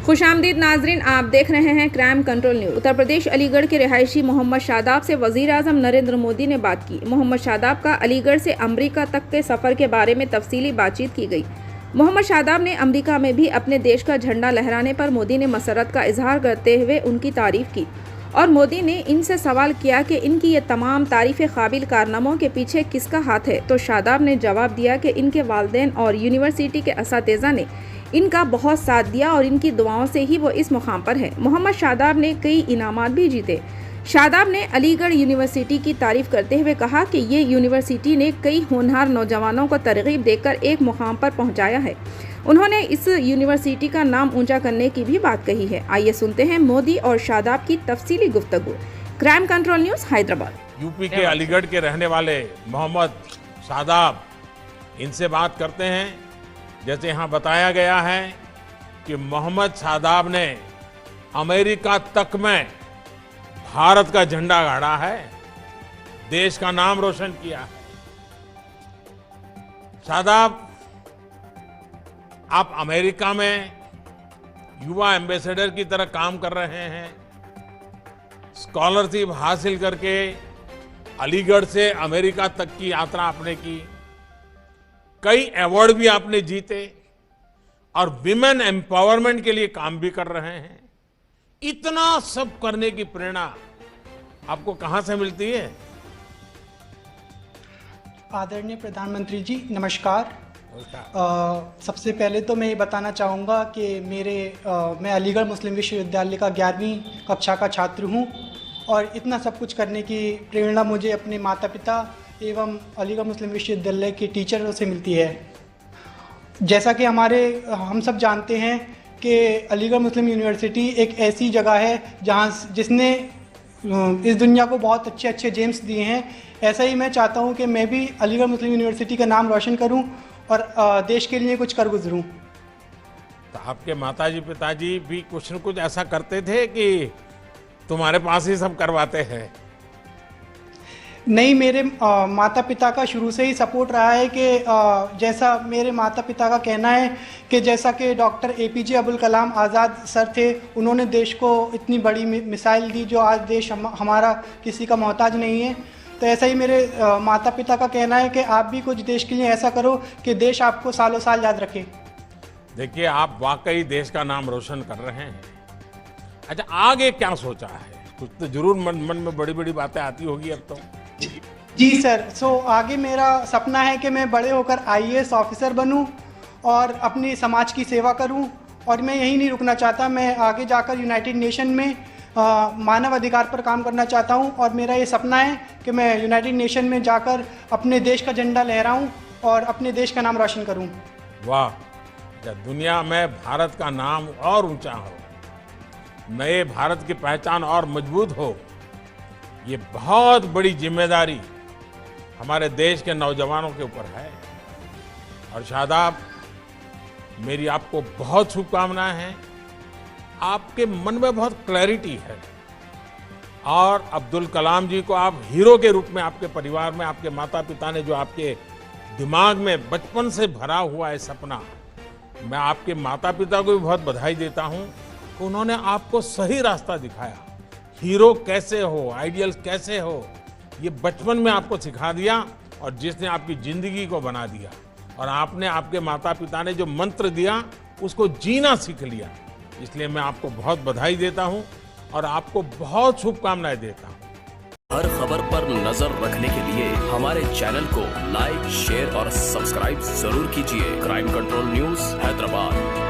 खुशामदीद नाजरीन, आप देख रहे हैं crime control news. Uttar Pradesh Aligarh के रिहायशी मोहम्मद शादाब से वजीर आजम नरेंद्र मोदी ने बात की। मोहम्मद शादाब का अलीगढ़ से अमेरिका तक के सफर के बारे में तफसीली बातचीत की गई। मोहम्मद शादाब ने अमेरिका में भी अपने देश का झंडा लहराने पर मोदी ने मसरत का इजहार करते हुए उनकी तारीफ की और मोदी ने इनसे सवाल किया कि इनकी ये तमाम तारीफ काबिल कारनामों के पीछे किसका हाथ है। तो शादाब ने जवाब दिया कि इनके वालिदैन और यूनिवर्सिटी के असातिज़ा ने इनका बहुत साथ दिया और इनकी दुआओं से ही वो इस मुकाम पर है। मोहम्मद शादाब ने कई इनामात भी जीते। शादाब ने अलीगढ़ यूनिवर्सिटी की तारीफ करते हुए कहा कि ये यूनिवर्सिटी ने कई होनहार नौजवानों को तरगीब देकर एक मुकाम पर पहुंचाया है। उन्होंने इस यूनिवर्सिटी का नाम ऊंचा करने की भी बात कही है। आइए सुनते हैं मोदी और शादाब की तफसीली गुफ्तगू। Crime control news, Hyderabad. UP के अलीगढ़ के रहने वाले मोहम्मद शादाब, इनसे बात करते हैं। जैसे यहाँ बताया गया है कि मोहम्मद शादाब ने अमेरिका तक में भारत का झंडा गाड़ा है, देश का नाम रोशन किया है। शादाब, आप अमेरिका में युवा एम्बेसडर की तरह काम कर रहे हैं। स्कॉलरशिप हासिल करके अलीगढ़ से अमेरिका तक की यात्रा आपने की, कई अवार्ड भी आपने जीते और विमेन एम्पावरमेंट के लिए काम भी कर रहे हैं। इतना सब करने की प्रेरणा आपको कहां से मिलती है? आदरणीय प्रधानमंत्री जी, नमस्कार। सबसे पहले तो मैं ये बताना चाहूँगा कि मैं अलीगढ़ मुस्लिम विश्वविद्यालय का 11वीं कक्षा का छात्र हूँ और इतना सब कुछ करने की प्रेरणा मुझे अपने माता पिता एवं अलीगढ़ मुस्लिम विश्वविद्यालय के टीचरों से मिलती है। जैसा कि हम सब जानते हैं कि अलीगढ़ मुस्लिम यूनिवर्सिटी एक ऐसी जगह है जिसने इस दुनिया को बहुत अच्छे अच्छे जेम्स दिए हैं। ऐसा ही मैं चाहता हूं कि मैं भी अलीगढ़ मुस्लिम यूनिवर्सिटी का नाम रोशन करूं और देश के लिए कुछ कर गुजरूं। तो आपके माताजी पिताजी भी कुछ न कुछ ऐसा करते थे कि तुम्हारे पास ही सब करवाते हैं? नहीं, मेरे माता पिता का शुरू से ही सपोर्ट रहा है कि जैसा मेरे माता पिता का कहना है कि जैसा कि doctor APJ Abdul Kalam Azad sir थे, उन्होंने देश को इतनी बड़ी मिसाइल दी जो आज देश हमारा किसी का मोहताज नहीं है। तो ऐसा ही मेरे माता पिता का कहना है कि आप भी कुछ देश के लिए ऐसा करो कि देश आपको सालों साल याद रखे। देखिए, आप वाकई देश का नाम रोशन कर रहे हैं। अच्छा, आगे क्या सोचा है? कुछ तो जरूर मन में बड़ी बड़ी बातें आती होगी अब तो। जी सर, आगे मेरा सपना है कि मैं बड़े होकर IAS ऑफिसर बनूं और अपनी समाज की सेवा करूं। और मैं यही नहीं रुकना चाहता, मैं आगे जाकर यूनाइटेड नेशन में मानव अधिकार पर काम करना चाहता हूं और मेरा ये सपना है कि मैं यूनाइटेड नेशन में जाकर अपने देश का झंडा लहराऊं और अपने देश का नाम रोशन करूं। वाह! दुनिया में भारत का नाम और ऊंचा हो, नए भारत की पहचान और मजबूत हो, ये बहुत बड़ी जिम्मेदारी हमारे देश के नौजवानों के ऊपर है। और शादाब, मेरी आपको बहुत शुभकामनाएं हैं। आपके मन में बहुत क्लैरिटी है और अब्दुल कलाम जी को आप हीरो के रूप में आपके परिवार में आपके माता पिता ने जो आपके दिमाग में बचपन से भरा हुआ है सपना, मैं आपके माता पिता को भी बहुत बधाई देता हूं कि उन्होंने आपको सही रास्ता दिखाया। हीरो कैसे हो, आइडियल कैसे हो, ये बचपन में आपको सिखा दिया और जिसने आपकी जिंदगी को बना दिया। और आपने, आपके माता पिता ने जो मंत्र दिया उसको जीना सीख लिया। इसलिए मैं आपको बहुत बधाई देता हूं और आपको बहुत शुभकामनाएं देता हूं। हर खबर पर नजर रखने के लिए हमारे चैनल को लाइक, शेयर और सब्सक्राइब जरूर कीजिए। Crime control news, Hyderabad.